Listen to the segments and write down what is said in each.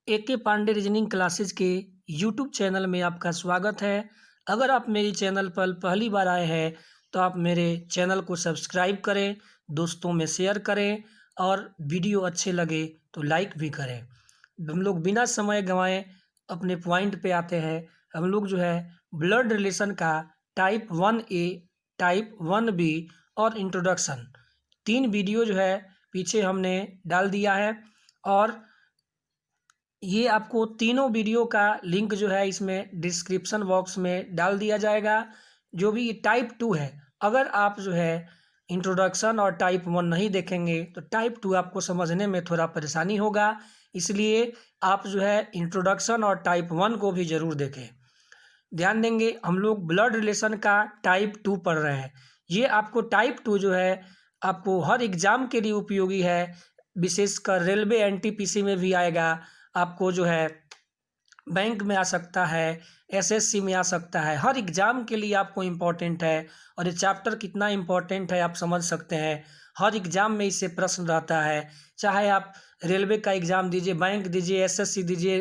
एके Pandey reasoning classes के YouTube channel में आपका स्वागत है। अगर आप मेरी चैनल पर पहली बार आए हैं तो आप मेरे चैनल को सब्सक्राइब करें, दोस्तों में शेयर करें और वीडियो अच्छे लगे तो लाइक भी करें। हम लोग बिना समय गंवाए अपने पॉइंट पे आते हैं। हम लोग जो है ब्लड रिलेशन का टाइप 1A, टाइप 1B और इंट्रोडक्शन 3 वीडियो जो है पीछे हमने डाल दिया है और ये आपको तीनों वीडियो का लिंक जो है इसमें डिस्क्रिप्शन बॉक्स में डाल दिया जाएगा। जो भी टाइप 2 है, अगर आप जो है इंट्रोडक्शन और टाइप 1 नहीं देखेंगे तो टाइप 2 आपको समझने में थोड़ा परेशानी होगा, इसलिए आप जो है इंट्रोडक्शन और टाइप 1 को भी ज़रूर देखें। ध्यान देंगे, हम लोग ब्लड रिलेशन का टाइप 2 पढ़ रहे हैं। ये आपको टाइप 2 जो है आपको हर एग्ज़ाम के लिए उपयोगी है, विशेषकर रेलवे एनटीपीसी में भी आएगा, आपको जो है बैंक में आ सकता है, एसएससी में आ सकता है, हर एग्ज़ाम के लिए आपको इम्पोर्टेंट है। और ये चैप्टर कितना इम्पोर्टेंट है आप समझ सकते हैं। हर एग्ज़ाम में इससे प्रश्न रहता है, चाहे आप रेलवे का एग्ज़ाम दीजिए, बैंक दीजिए, एसएससी दीजिए,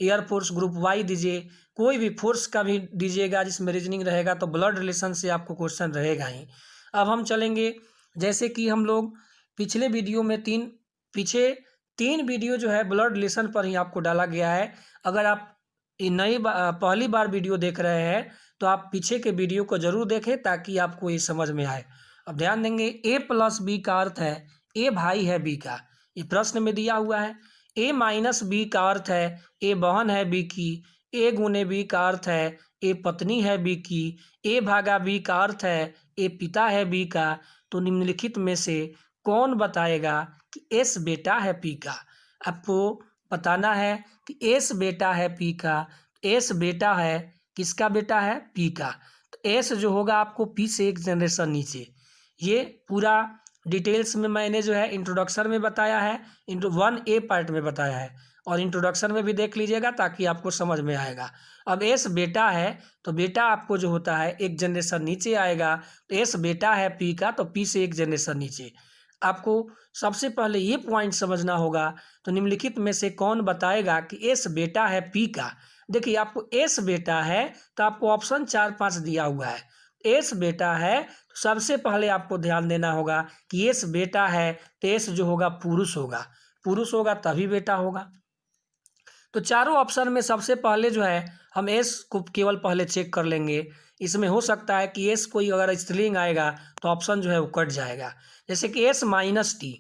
एयरफोर्स ग्रुप वाई दीजिए, कोई भी फोर्स का भी दीजिएगा जिसमें रीजनिंग रहेगा तो ब्लड रिलेशन से आपको क्वेश्चन रहेगा ही। अब हम चलेंगे, जैसे कि हम लोग पिछले वीडियो में पीछे तीन वीडियो जो है ब्लड रिलेशन पर ही आपको डाला गया है। अगर आप ये पहली बार वीडियो देख रहे हैं तो आप पीछे के वीडियो को ज़रूर देखें ताकि आपको ये समझ में आए। अब ध्यान देंगे, ए प्लस बी का अर्थ है ए भाई है बी का, ये प्रश्न में दिया हुआ है। ए माइनस बी का अर्थ है ए बहन है बी की। ए गुने बी का अर्थ है ए पत्नी है बी की। ए भागा बी का अर्थ है ए पिता है बी का। तो निम्नलिखित में से कौन बताएगा कि एस बेटा है पी का? आपको बताना है कि एस बेटा है पी का। एस बेटा है, किसका बेटा है? पी का। तो एस जो होगा आपको पी से एक जनरेशन नीचे। ये पूरा डिटेल्स में मैंने जो है इंट्रोडक्शन में बताया है, इंटू 1A पार्ट में बताया है और इंट्रोडक्शन में भी देख लीजिएगा ताकि आपको समझ में आएगा। अब एस बेटा है तो बेटा आपको जो होता है एक जनरेशन नीचे आएगा, तो एस बेटा है पी का तो पी से एक जनरेशन नीचे। आपको सबसे पहले ये पॉइंट समझना होगा, तो निम्नलिखित में से कौन बताएगा कि एस बेटा है पी का? देखिए, आपको एस बेटा है तो आपको ऑप्शन 4-5 दिया हुआ है। एस बेटा है तो सबसे पहले आपको ध्यान देना होगा कि एस बेटा है तो एस जो होगा पुरुष होगा तभी बेटा होगा। तो चारों ऑप्शन में सबसे पहले जो है हम एस को केवल पहले चेक कर लेंगे। इसमें हो सकता है कि एस कोई अगर स्त्रीलिंग आएगा तो ऑप्शन जो है वो कट जाएगा। जैसे कि एस माइनस टी,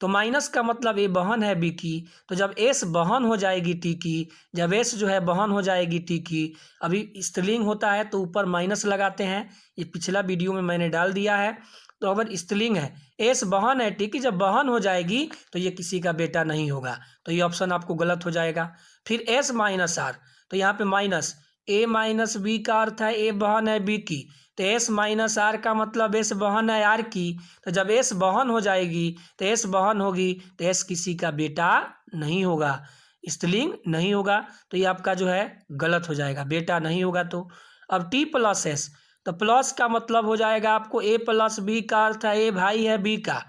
तो माइनस का मतलब ए बहन है बी की, तो जब एस बहन हो जाएगी टी की, जब एस जो है बहन हो जाएगी टी की, अभी स्त्रीलिंग होता है तो ऊपर माइनस लगाते हैं, ये पिछला वीडियो में मैंने डाल दिया है। तो अगर स्त्रीलिंग है, एस बहन है टी की, जब बहन हो जाएगी तो ये किसी का बेटा नहीं होगा, तो ये ऑप्शन आपको गलत हो जाएगा। फिर एस माइनस आर, तो यहाँ पे माइनस, ए माइनस बी का अर्थ है ए बहन है बी की, तो एस माइनस आर का मतलब एस बहन है आर की, तो जब एस बहन हो जाएगी तो एस बहन होगी तो एस किसी का बेटा नहीं होगा, स्त्रीलिंग नहीं होगा, तो ये आपका जो है गलत हो जाएगा, बेटा नहीं होगा। तो अब टी प्लस एस, तो प्लस का मतलब हो जाएगा आपको ए प्लस बी का अर्थ है ए भाई है बी का।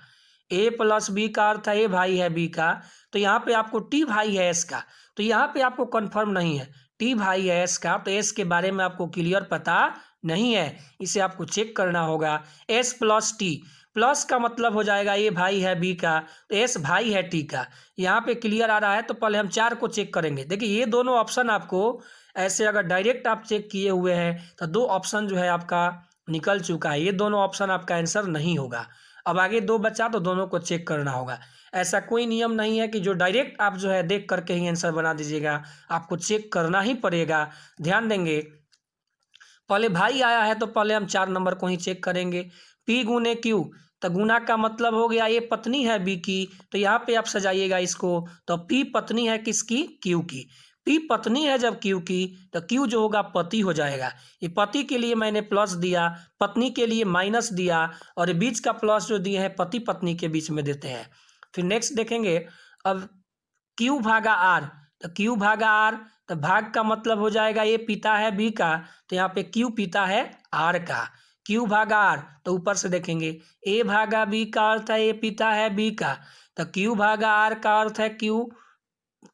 ए प्लस बी का अर्थ है ए भाई है बी का, तो यहाँ पे आपको टी भाई है एस का, तो यहाँ पे आपको कंफर्म नहीं है टी भाई है एस का, तो एस के बारे में आपको क्लियर पता नहीं है, इसे आपको चेक करना होगा। एस प्लस टी, प्लस का मतलब हो जाएगा ए भाई है बी का, तो एस भाई है टी का। यहाँ पे क्लियर आ रहा है तो पहले हम 4 को चेक करेंगे। देखिए, ये दोनों ऑप्शन आपको ऐसे अगर डायरेक्ट आप चेक किए हुए हैं तो 2 ऑप्शन जो है आपका निकल चुका है, ये दोनों ऑप्शन आपका आंसर नहीं होगा। अब आगे 2 बचा तो दोनों को चेक करना होगा। ऐसा कोई नियम नहीं है कि जो डायरेक्ट आप जो है देख करके ही आंसर बना दीजिएगा, आपको चेक करना ही पड़ेगा। ध्यान देंगे, पहले भाई आया है तो पहले हम 4 नंबर को ही चेक करेंगे। पी गुने क्यू, तो गुना का मतलब हो गया ये पत्नी है बी की, तो यहाँ पे आप सजाइएगा इसको, तो पी पत्नी है किसकी? क्यू की। पी पत्नी है जब क्यू की तो क्यू जो होगा पति हो जाएगा। ये पति के लिए मैंने प्लस दिया, पत्नी के लिए माइनस दिया, और ये बीच का प्लस जो दिए हैं पति पत्नी के बीच में देते हैं। फिर नेक्स्ट देखेंगे, अब क्यू भागा आर, तो क्यू भागा आर, तो भाग का मतलब हो जाएगा ये पिता है बी का, तो यहाँ पे क्यू पिता है आर का। क्यू भागा आर, तो ऊपर से देखेंगे ए भागा बी का अर्थ है ए पिता है बी का, तो क्यू भागा आर का अर्थ है क्यू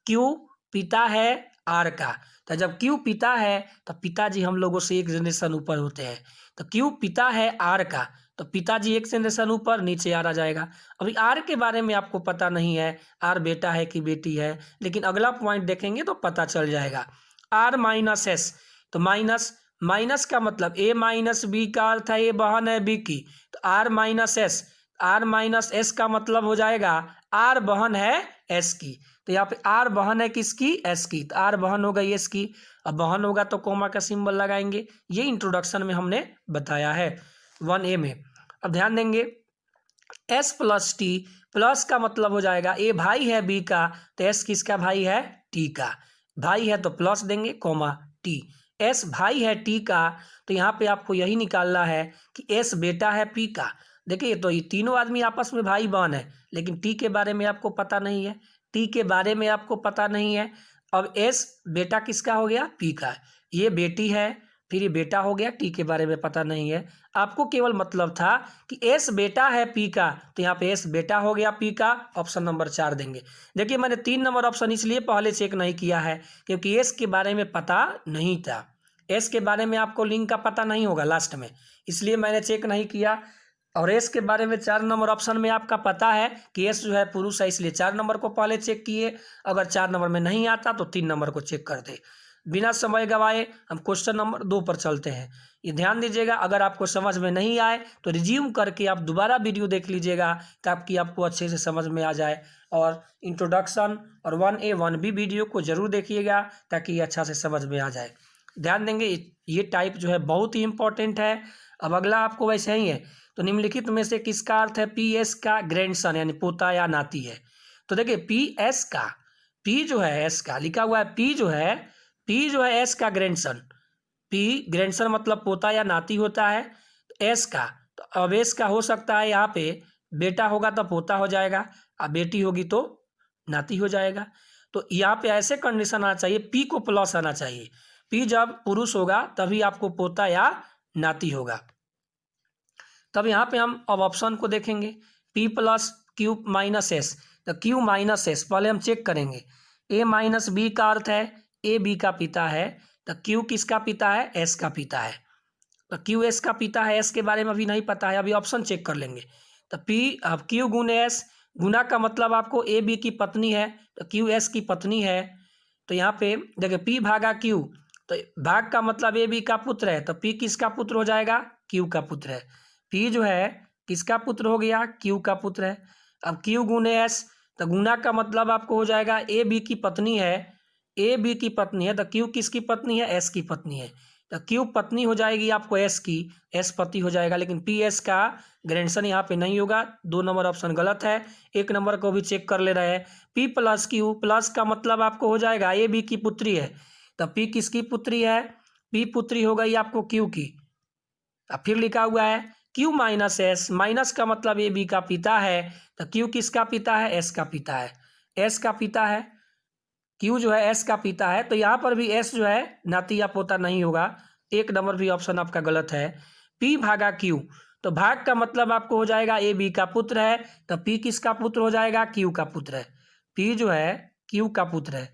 क्यू पिता है आर का, तो जब क्यू पिता है तो पिताजी हम लोगों से एक जनरेशन ऊपर होते हैं। तो क्यू पिता है आर का, तो पिताजी एक जनरेशन ऊपर, नीचे आर आ जाएगा। अभी आर के बारे में आपको पता नहीं है, आर बेटा है कि बेटी है, लेकिन अगला पॉइंट देखेंगे तो पता चल जाएगा। आर माइनस एस, तो माइनस, माइनस का मतलब ए माइनस बी का अर्थ है ए बहन है बी की, तो R minus S, R minus S का मतलब हो जाएगा आर बहन है एस की। तो यहाँ पे आर बहन है किसकी, एस की, तो आर बहन हो गई एस की। अब बहन होगा तो कोमा का सिंबल लगाएंगे, ये इंट्रोडक्शन में हमने बताया है 1A में। अब ध्यान देंगे एस प्लस टी, प्लस का मतलब हो जाएगा ए भाई है बी का, तो एस किसका भाई है, टी का, भाई है तो प्लस देंगे कोमा टी, एस भाई है टी का। तो यहाँ पे आपको यही निकालना है कि एस बेटा है पी का। देखिए तो ये तीनों आदमी आपस में भाई बहन है, लेकिन टी के बारे में आपको पता नहीं है, टी के बारे में आपको पता नहीं है। अब एस बेटा किसका हो गया, पी का, ये बेटी है, फिर ये बेटा हो गया, टी के बारे में पता नहीं है। आपको केवल मतलब था कि एस बेटा है पी का, तो यहाँ पे एस बेटा हो गया पी का, ऑप्शन नंबर 4 देंगे। देखिए मैंने 3 नंबर ऑप्शन इसलिए पहले चेक नहीं किया है क्योंकि एस के बारे में पता नहीं था, एस के बारे में आपको लिंक का पता नहीं होगा लास्ट में, इसलिए मैंने चेक नहीं किया। और एस के बारे में 4 नंबर ऑप्शन में आपका पता है कि एस जो है पुरुष है, इसलिए 4 नंबर को पहले चेक किए। अगर 4 नंबर में नहीं आता तो 3 नंबर को चेक कर दे। बिना समय गवाए हम क्वेश्चन नंबर 2 पर चलते हैं। ये ध्यान दीजिएगा, अगर आपको समझ में नहीं आए तो रिज्यूम करके आप दोबारा वीडियो देख लीजिएगा ताकि आपको अच्छे से समझ में आ जाए। और इंट्रोडक्शन और 1A 1B वीडियो को जरूर देखिएगा ताकि अच्छा से समझ में आ जाए। ध्यान देंगे ये टाइप जो है बहुत ही इंपॉर्टेंट है। अब अगला आपको वैसे ही है, तो निम्नलिखित में से किसका अर्थ है पी एस का ग्रैंडसन यानी पोता या नाती है। तो देखिए पी एस का, पी जो है एस का लिखा हुआ है, पी जो है एस का ग्रैंडसन, पी ग्रैंडसन मतलब पोता या नाती होता है। तो एस का, तो अब एस का हो सकता है यहाँ पे बेटा होगा तो पोता हो जाएगा, और बेटी होगी तो नाती हो जाएगा। तो यहाँ पे ऐसे कंडीशन आना चाहिए, पी को प्लस आना चाहिए, पी जब पुरुष होगा तभी आपको पोता या नाती होगा। तब यहाँ पे हम अब ऑप्शन को देखेंगे, P plus Q minus S, तो क्यू माइनस एस पहले हम चेक करेंगे। ए माइनस बी का अर्थ है ए बी का पिता है, तो क्यू किसका पिता है, एस का पिता है। तो क्यू एस का पिता है, एस के बारे में अभी नहीं पता है, अभी ऑप्शन चेक कर लेंगे। तो पी, अब क्यू गुण एस, गुना का मतलब आपको ए बी की पत्नी है, तो क्यू एस की पत्नी है। तो यहाँ पे देखिए पी भागा क्यू, तो भाग का मतलब ए बी का पुत्र है, तो पी किसका पुत्र हो जाएगा, क्यू का पुत्र है। पी जो है किसका पुत्र हो गया, क्यू का पुत्र है। अब क्यू गुने एस, तो गुना का मतलब आपको हो जाएगा ए बी की पत्नी है, ए बी की पत्नी है, तो क्यू किसकी पत्नी है, एस की पत्नी है। तो क्यू पत्नी हो जाएगी आपको एस की, एस पति हो जाएगा, लेकिन पी एस का ग्रैंडसन यहाँ पे नहीं होगा, 2 नंबर ऑप्शन गलत है। 1 नंबर को भी चेक कर ले रहे हैं। पी प्लस क्यू, प्लस का मतलब आपको हो जाएगा ए बी की पुत्री है, तो पी किसकी पुत्री है, पी पुत्री हो गई आपको क्यू की। अब फिर लिखा हुआ है क्यू माइनस एस, माइनस का मतलब ए बी का पिता है, तो क्यू किसका पिता है, एस का पिता है, एस का पिता है, क्यू जो है एस का पिता है। तो यहाँ पर भी एस जो है नाती या पोता नहीं होगा, 1 नंबर भी ऑप्शन आपका गलत है। पी भागा क्यू, तो भाग का मतलब आपको हो जाएगा ए बी का पुत्र है, तो पी किसका पुत्र हो जाएगा, क्यू का पुत्र है, पी जो है क्यू का पुत्र है।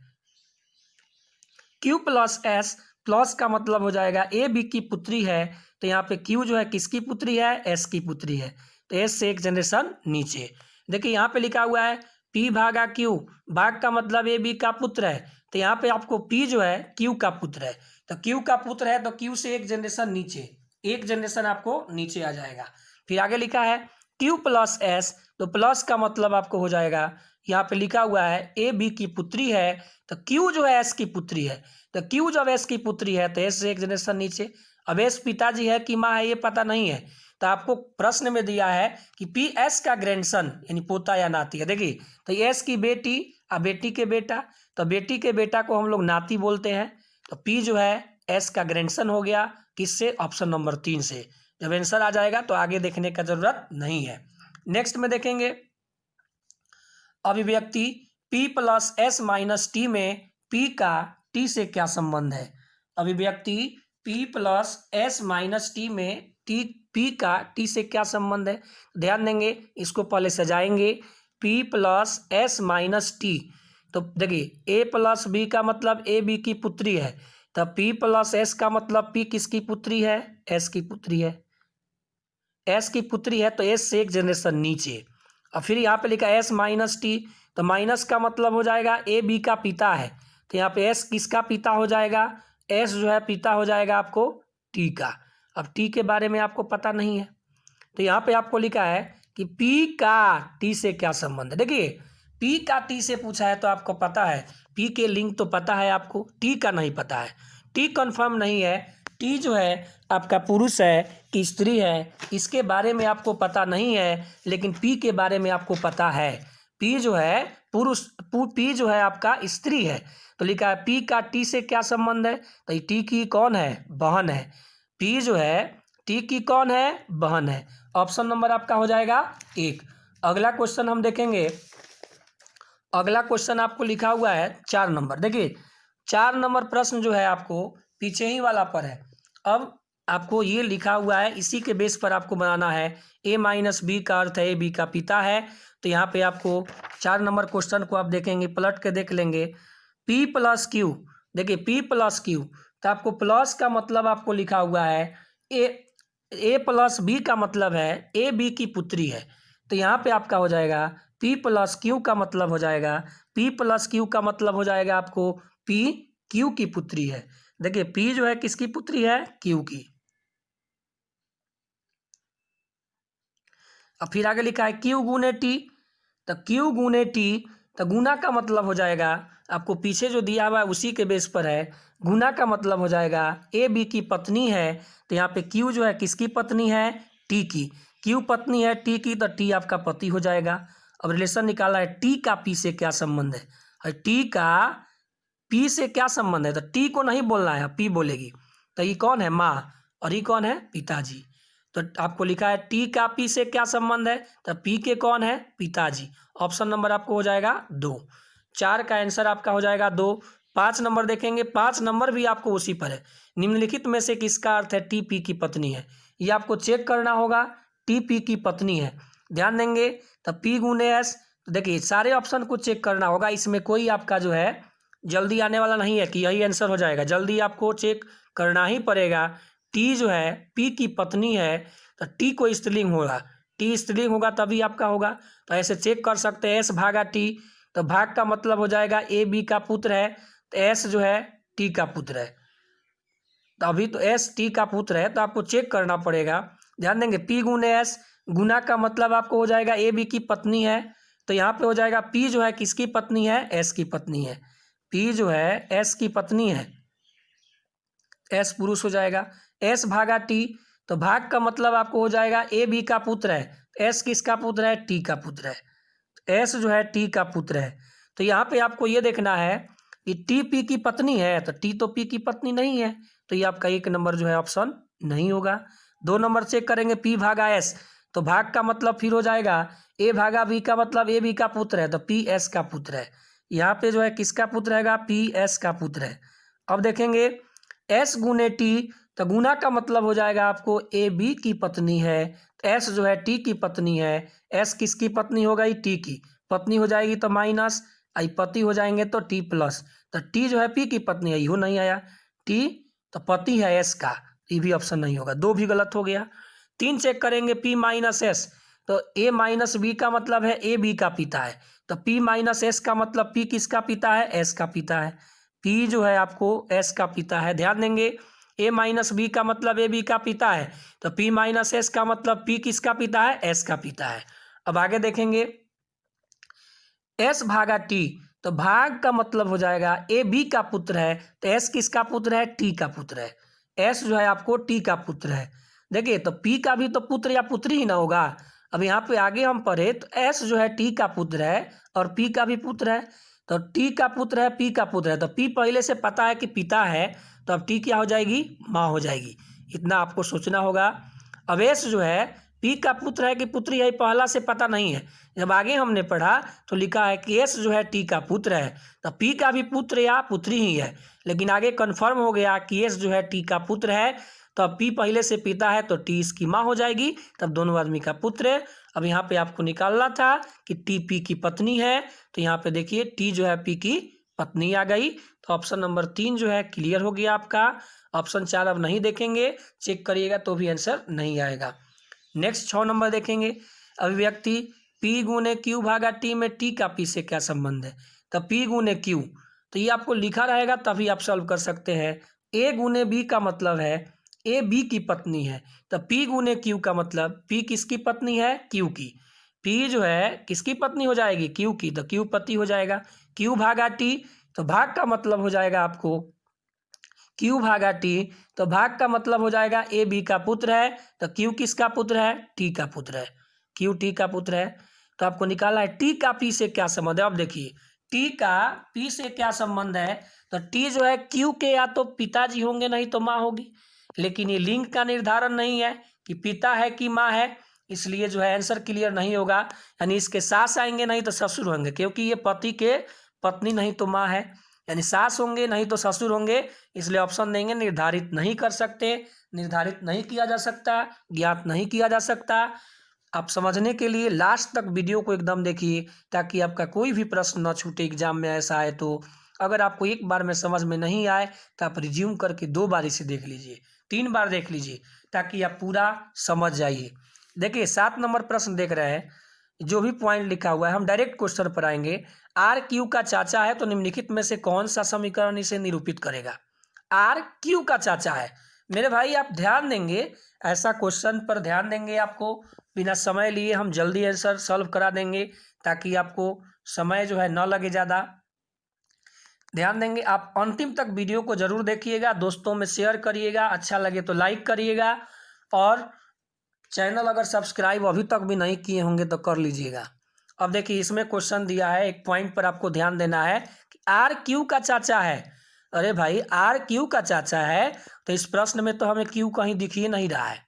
क्यू प्लस एस, प्लस का मतलब हो जाएगा ए बी की पुत्री है, तो यहाँ पे क्यू जो है किसकी पुत्री है, एस की पुत्री है, तो एस से एक जनरेशन नीचे। देखिए यहाँ पे लिखा हुआ है पी भागा क्यू, भाग का मतलब ए बी का पुत्र है, तो यहाँ पे आपको पी जो है क्यू का पुत्र है, तो क्यू का पुत्र है तो क्यू से एक जनरेशन नीचे, एक जनरेशन आपको नीचे आ जाएगा। फिर आगे लिखा है क्यू प्लस एस, तो प्लस का मतलब आपको हो जाएगा, यहाँ पे लिखा हुआ है ए बी की पुत्री है, तो क्यू जो है एस की पुत्री है, तो क्यू जब एस की पुत्री है तो एस से एक जनरेशन नीचे। अब एस पिताजी है कि माँ है ये पता नहीं है, तो आपको प्रश्न में दिया है कि पी एस का ग्रैंडसन यानी पोता या नाती है। देखिए तो एस की बेटी और बेटी के बेटा, तो बेटी के बेटा को हम लोग नाती बोलते हैं, तो पी जो है एस का ग्रैंडसन हो गया, किससे, ऑप्शन नंबर 3 से। जब आंसर आ जाएगा तो आगे देखने का जरूरत नहीं है। नेक्स्ट में देखेंगे अभिव्यक्ति P plus S minus T में P का T से क्या संबंध है। अभिव्यक्ति P plus S minus T में P का T से क्या संबंध है। ध्यान देंगे, इसको पहले सजाएंगे। P plus S minus T, तो देखिए ए प्लस बी का मतलब ए बी की पुत्री है, तो पी प्लस एस का मतलब पी किसकी पुत्री है, एस की पुत्री है। एस की पुत्री है तो एस से एक जनरेशन नीचे। और फिर यहाँ पे लिखा एस माइनस टी, तो माइनस का मतलब हो जाएगा ए बी का पिता है, तो यहाँ पे एस किसका पिता हो जाएगा, एस जो है पिता हो जाएगा आपको टी का। अब टी के बारे में आपको पता नहीं है, तो यहाँ पे आपको लिखा है कि पी का टी से क्या संबंध है। देखिए पी का टी से पूछा है तो आपको पता है, पी के लिंक तो पता है आपको, टी का नहीं पता है। टी कंफर्म नहीं है, टी जो है आपका पुरुष है कि स्त्री है, इसके बारे में आपको पता नहीं है, लेकिन पी के बारे में आपको पता है। पी जो है पुरुष, पी जो है आपका स्त्री है, तो लिखा है पी का टी से क्या संबंध है, तो टी की कौन है, बहन है। पी जो है टी की कौन है, बहन है। ऑप्शन नंबर आपका हो जाएगा 1। अगला क्वेश्चन हम देखेंगे, अगला क्वेश्चन आपको लिखा हुआ है 4 नंबर। देखिए 4 नंबर प्रश्न जो है आपको पीछे ही वाला पर है। अब आपको ये लिखा हुआ है, इसी के बेस पर आपको बनाना है। ए माइनस बी का अर्थ है ए बी का पिता है, तो यहाँ पे आपको 4 नंबर क्वेश्चन को आप देखेंगे, पलट के देख लेंगे। पी प्लस क्यू, देखिए पी प्लस क्यू, तो आपको प्लस का मतलब आपको लिखा हुआ है ए प्लस बी का मतलब है ए बी की पुत्री है, तो यहाँ पे आपका हो जाएगा पी प्लस क्यू का मतलब हो जाएगा, पी प्लस क्यू का मतलब हो जाएगा आपको पी क्यू की पुत्री है। देखिए पी जो है किसकी पुत्री है, क्यू की। अब फिर आगे लिखा है क्यू गुने टी, तो क्यू गुने टी, तो गुना का मतलब हो जाएगा आपको पीछे जो दिया हुआ है उसी के बेस पर है। गुना का मतलब हो जाएगा ए बी की पत्नी है, तो यहाँ पे क्यू जो है किसकी पत्नी है, टी की। क्यू पत्नी है टी की, तो टी आपका पति हो जाएगा। अब रिलेशन निकाला है टी का पी से क्या संबंध है, और टी का पी से क्या संबंध है, तो टी को नहीं बोलना है, पी बोलेगी। तो ये कौन है, माँ, और ये कौन है, पिताजी। तो आपको लिखा है टी का पी से क्या संबंध है, तो पी के कौन है, पिताजी। ऑप्शन नंबर आपको हो जाएगा 2। 4 का आंसर आपका हो जाएगा 2। 5 नंबर देखेंगे, 5 नंबर भी आपको उसी पर है। निम्नलिखित में से किसका अर्थ है टी पी की पत्नी है, ये आपको चेक करना होगा। टी पी की पत्नी है, ध्यान देंगे। तो पी गुने एस, तो देखिए सारे ऑप्शन को चेक करना होगा, इसमें कोई आपका जो है जल्दी आने वाला नहीं है कि यही आंसर हो जाएगा, जल्दी आपको चेक करना ही पड़ेगा। टी जो है पी की पत्नी है, तो टी को स्त्रीलिंग होगा, टी स्त्रीलिंग होगा तभी आपका होगा। तो ऐसे चेक कर सकते हैं एस भागा टी, तो भाग का मतलब हो जाएगा ए बी का पुत्र है, तो एस जो है टी का पुत्र है, तो अभी तो एस टी का पुत्र है, तो आपको चेक करना पड़ेगा। ध्यान देंगे पी गुने एस, गुना का मतलब आपको हो जाएगा ए बी की पत्नी है, तो यहाँ पे हो जाएगा पी जो है किसकी पत्नी है, एस की पत्नी है। पी जो है एस की पत्नी है, एस पुरुष हो जाएगा। एस भागा टी, तो भाग का मतलब आपको हो जाएगा ए बी का पुत्र है, एस किसका पुत्र है, टी का पुत्र है। एस जो है टी का पुत्र है, तो यहाँ पे आपको ये देखना है कि टी पी की पत्नी है, तो टी तो पी की पत्नी नहीं है, तो ये आपका 1 नंबर जो है ऑप्शन नहीं होगा। 2 नंबर चेक करेंगे पी भागा एस, तो भाग का मतलब फिर हो जाएगा ए भागा बी का मतलब ए बी का पुत्र है, तो पी एस का पुत्र है। यहाँ पे जो है किसका पुत्र रहेगा, पी एस का पुत्र है। अब देखेंगे एस गुने टी, तो गुना का मतलब हो जाएगा आपको ए बी की पत्नी है, एस जो है टी की पत्नी है। एस किसकी पत्नी हो गई, टी की पत्नी हो जाएगी, तो माइनस आई पति हो जाएंगे तो टी प्लस, तो टी जो है पी की पत्नी है, यो नहीं आया। टी तो पति है एस का, ये भी ऑप्शन नहीं होगा, 2 भी गलत हो गया। 3 चेक करेंगे पी माइनस एस, तो ए माइनस बी का मतलब है ए बी का पिता है, तो पी माइनस एस का मतलब पी किसका पिता है, एस का पिता है। पी जो है आपको एस का पिता है, ध्यान देंगे। ए माइनस बी का मतलब ए बी का पिता है, तो पी माइनस एस का मतलब पी किसका पिता है, एस का पिता है। अब आगे देखेंगे एस भागा टी, तो भाग का मतलब हो जाएगा ए बी का पुत्र है, तो एस किसका पुत्र है, टी का पुत्र है। एस जो है आपको टी का पुत्र है। देखिए तो पी का भी तो पुत्र या पुत्री ही ना होगा। अब यहाँ पे आगे हम पढ़े तो एस जो है टी का पुत्र है और पी का भी पुत्र है, तो टी का पुत्र है पी का पुत्र है, तो पी पहले से पता है कि पिता है, तो अब टी क्या हो जाएगी, माँ हो जाएगी। इतना आपको सोचना होगा। अब एस जो है पी का पुत्र है कि पुत्री है, पहला से पता नहीं है। जब आगे हमने पढ़ा तो लिखा है कि एस जो है टी का पुत्र है, तो पी का भी पुत्र या पुत्री ही है, लेकिन आगे कन्फर्म हो गया कि एस जो है टी का पुत्र है, तो अब पी पहले से पिता है तो टी इसकी माँ हो जाएगी, तब दोनों आदमी का पुत्र अब यहाँ पे आपको निकालना था कि टी पी की पत्नी है, तो यहाँ पे देखिए टी जो है पी की पत्नी आ गई। तो ऑप्शन नंबर 3 जो है क्लियर हो गया आपका। ऑप्शन 4 अब नहीं देखेंगे, चेक करिएगा तो भी आंसर नहीं आएगा। नेक्स्ट 6 नंबर देखेंगे। अभिव्यक्ति P गुने Q भागा T में T का P से क्या संबंध है। तो P गुने Q, तो ये आपको लिखा रहेगा तभी आप सॉल्व कर सकते हैं। A गुने B का मतलब है A B की पत्नी है, तो P गुने Q का मतलब P किसकी पत्नी है, Q की। P जो है किसकी पत्नी हो जाएगी, Q की, तो Q पति हो जाएगा। Q भागा T, तो भाग का मतलब हो जाएगा आपको Q भागा T, तो भाग का मतलब हो जाएगा A B का पुत्र है, तो Q किसका पुत्र है, T का पुत्र है। Q T का पुत्र है। तो आपको निकालना है T का P से क्या संबंध है। अब देखिए T का P से क्या संबंध है, तो T जो है Q के या तो पिताजी होंगे नहीं तो माँ होगी, लेकिन ये लिंग का निर्धारण नहीं है कि पिता है कि माँ है, इसलिए जो है आंसर क्लियर नहीं होगा। यानी इसके सास आएंगे नहीं तो ससुर होंगे, क्योंकि ये पति के पत्नी नहीं तो माँ है, यानी सास होंगे नहीं तो ससुर होंगे, इसलिए ऑप्शन देंगे निर्धारित नहीं कर सकते, निर्धारित नहीं किया जा सकता, ज्ञात नहीं किया जा सकता। आप समझने के लिए लास्ट तक वीडियो को एकदम देखिए ताकि आपका कोई भी प्रश्न न छूटे एग्जाम में ऐसा है। तो अगर आपको एक बार में समझ में नहीं आए तो आप रिज्यूम करके 2 बार इसे देख लीजिए, 3 बार देख लीजिए, ताकि आप पूरा समझ जाइए। देखिए 7 नंबर प्रश्न देख रहे हैं, जो भी पॉइंट लिखा हुआ है हम डायरेक्ट क्वेश्चन पर आएंगे। आर क्यू का चाचा है तो निम्नलिखित में से कौन सा समीकरण इसे निरूपित करेगा। आर क्यू का चाचा है मेरे भाई, आप ध्यान देंगे ऐसा क्वेश्चन पर ध्यान देंगे, आपको बिना समय लिए हम जल्दी आंसर सॉल्व करा देंगे ताकि आपको समय जो है न लगे ज़्यादा। ध्यान देंगे, आप अंतिम तक वीडियो को जरूर देखिएगा, दोस्तों में शेयर करिएगा, अच्छा लगे तो लाइक करिएगा, और चैनल अगर सब्सक्राइब अभी तक भी नहीं किए होंगे तो कर लीजिएगा। अब देखिए इसमें क्वेश्चन दिया है, एक पॉइंट पर आपको ध्यान देना है कि आर क्यू का चाचा है। अरे भाई आर क्यू का चाचा है तो इस प्रश्न में तो हमें क्यू कहीं दिख ही नहीं रहा है।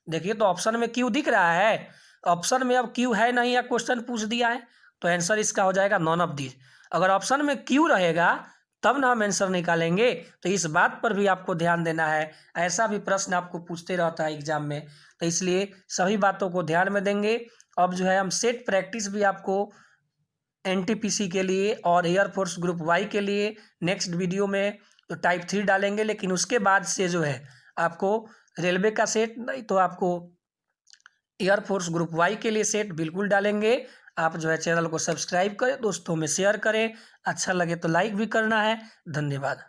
देखिए तो ऑप्शन में क्यू दिख रहा है, ऑप्शन में अब क्यू है नहीं या क्वेश्चन पूछ दिया है, तो आंसर इसका हो जाएगा नॉन ऑफ दीज। अगर ऑप्शन में क्यू रहेगा तब ना हम आंसर निकालेंगे, तो इस बात पर भी आपको ध्यान देना है। ऐसा भी प्रश्न आपको पूछते रहता है एग्जाम में, तो इसलिए सभी बातों को ध्यान में देंगे। अब जो है हम सेट प्रैक्टिस भी आपको एनटीपीसी के लिए और एयरफोर्स ग्रुप वाई के लिए नेक्स्ट वीडियो में तो टाइप 3 डालेंगे, लेकिन उसके बाद से जो है आपको रेलवे का सेट नहीं तो आपको एयरफोर्स ग्रुप वाई के लिए सेट बिल्कुल डालेंगे। आप जो है चैनल को सब्सक्राइब करें, दोस्तों में शेयर करें, अच्छा लगे तो लाइक भी करना है। धन्यवाद।